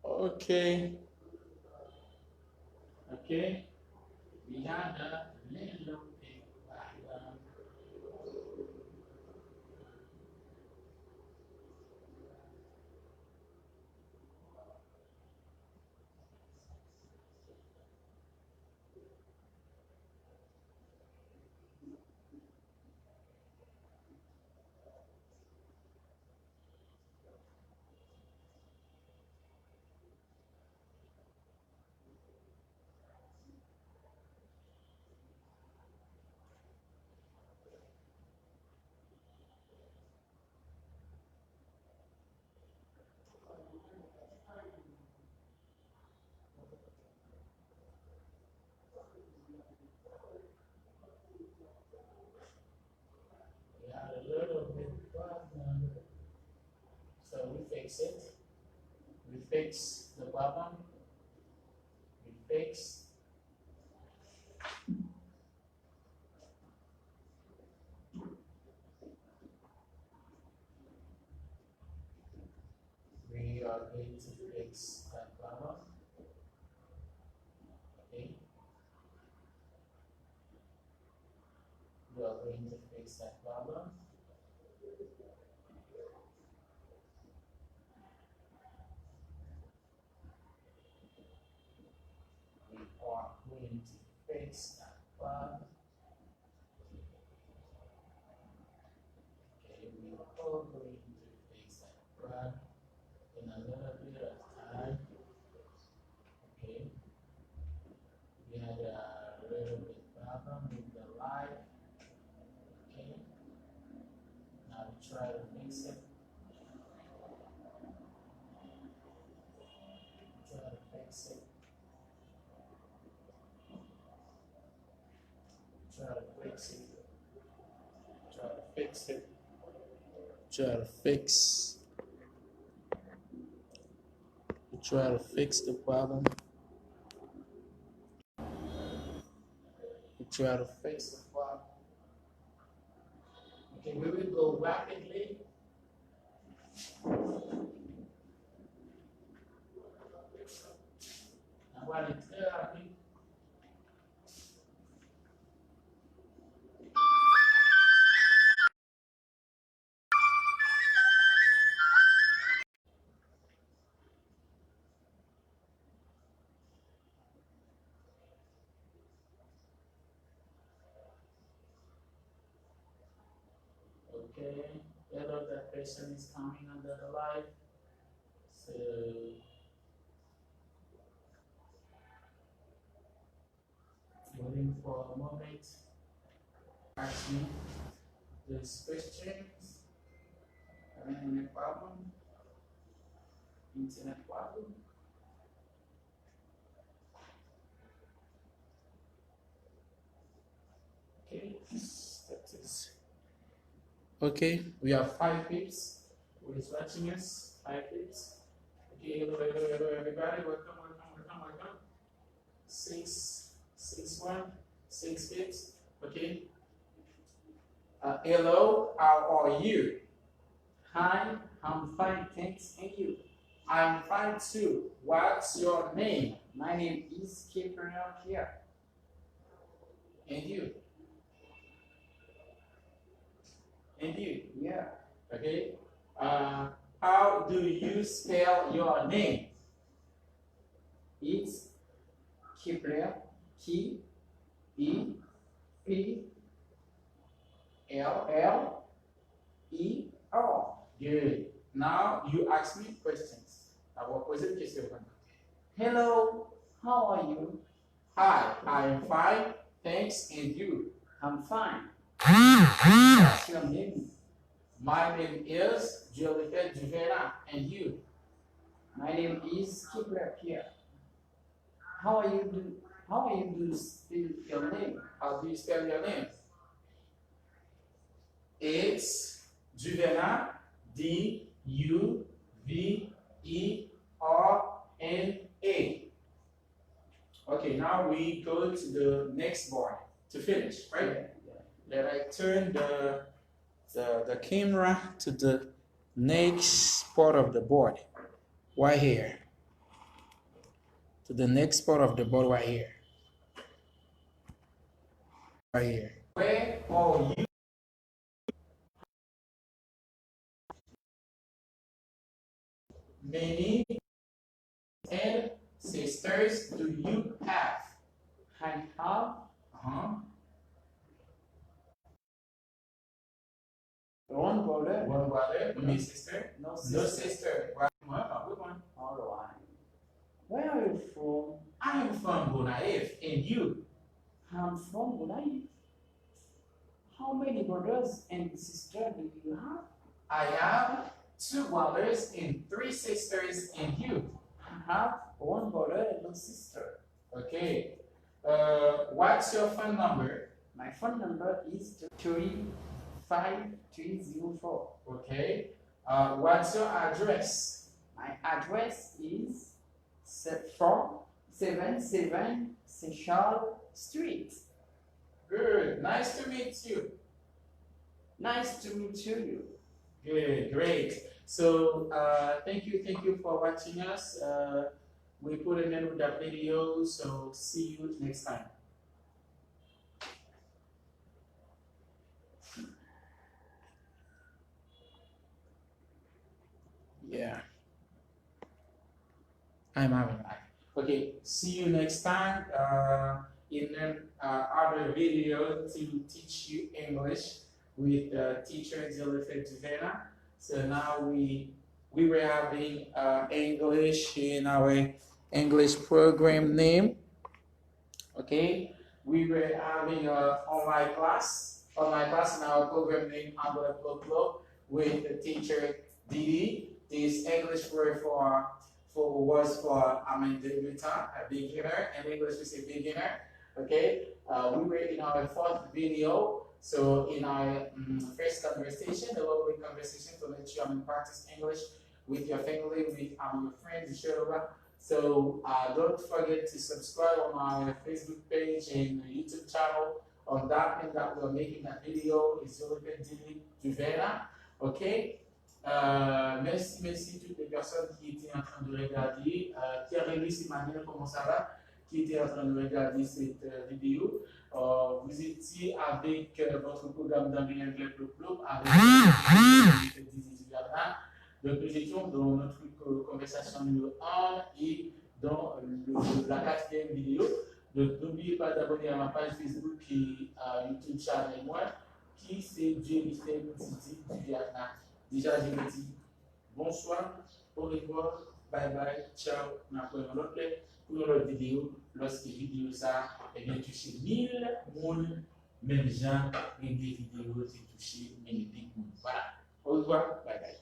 Okay. Okay. We had a little bit background. We had a little bit background. So we fix it. We fix the problem. We fix. We are going to fix that problem. Okay. We are going to fix that problem. We are going to fix that problem. Okay, we are all going to fix that problem in a little bit of time. Okay. We had a little bit problem with the light. Okay. Now we try to fix it. Try to fix it. Try to fix it. Try to fix it. Try to fix. We try to fix the problem. We try to fix the problem. Okay, we will go rapidly. Now, while it's therapy, okay, whether that person is coming under the light. So waiting for a moment. Ask me these questions. Any problem? Internet problem? Okay, that is. Okay, we have 5 pips. Who is watching us? 5 pips. Okay, hello, hello, hello, everybody. Welcome, welcome, welcome, welcome. 6, 6, 1, 6 pips. Okay. Hello, how are you? Hi, I'm fine, thanks, and you? I'm fine too. What's your name? My name is Aprann here. And you? And you? Yeah. Okay. How do you spell your name? It's Aprann. K-E-P-L-L-E-R. Good. Now you ask me questions. I will pose a question. Hello, how are you? Hi, I am fine, thanks, and you? I'm fine. What's your name? My name is Juliette Duvera, and you? My name is Kipler Pierre. How are you do? How are you do spell your name? How do you spell your name? It's Duvera, D-U-V-E-R-N-A. Okay, now we go to the next board to finish, right? Yeah. Let I turn the camera to the next part of the board, right here. To the next part of the board, right here. Right here. Where are you? Many and sisters do you have? I have one brother. One brother. No sister. No sister. No sister. Right. Good one. All right. Where are you from? I am from Bonaire. And you? I'm from Bonaire. How many brothers and sisters do you have? I have 2 brothers and 3 sisters. And you? I have 1 brother and no sister. Okay. What's your phone number? My phone number is 35304. Okay. What's your address? My address is 477 Central Street. Good. Nice to meet you. Nice to meet you. Good. Great. So thank you for watching us. We put an end with that video. So see you next time. Yeah. I'm having that. Okay, see you next time in another video to teach you English with teacher Zilifet Juvena. So now we were having English in our English program name. Okay, we were having an online class in our program name Plop with the teacher Didi. This English word was for debutant, a beginner, and English is a beginner. Okay, we were in our 4th video. So in our first conversation, the lovely conversation to let you practice English with your family, with your friends, etc. So don't forget to subscribe on our Facebook page and YouTube channel. On that thing that we're making that video is Juvena. Okay. Merci toutes les personnes qui étaient en train de regarder, qui a réglé ces manières, comment ça va, qui étaient en train de regarder cette vidéo. Vous étiez avec votre programme d'anglais Plop avec donc nous étions dans notre conversation numéro 1 et dans la 4e vidéo. Donc n'oubliez pas d'abonner à ma page Facebook et YouTube channel moi, qui c'est Dieu Michel Titi du Vietnam. Déjà, je vous dis bonsoir, au revoir, bye bye, ciao. On a pour une autre vidéo. Lorsque la vidéo ça est touché 1000 personnes, même gens, et des vidéos qui touchent 1000 personnes. Voilà, au revoir, bye bye.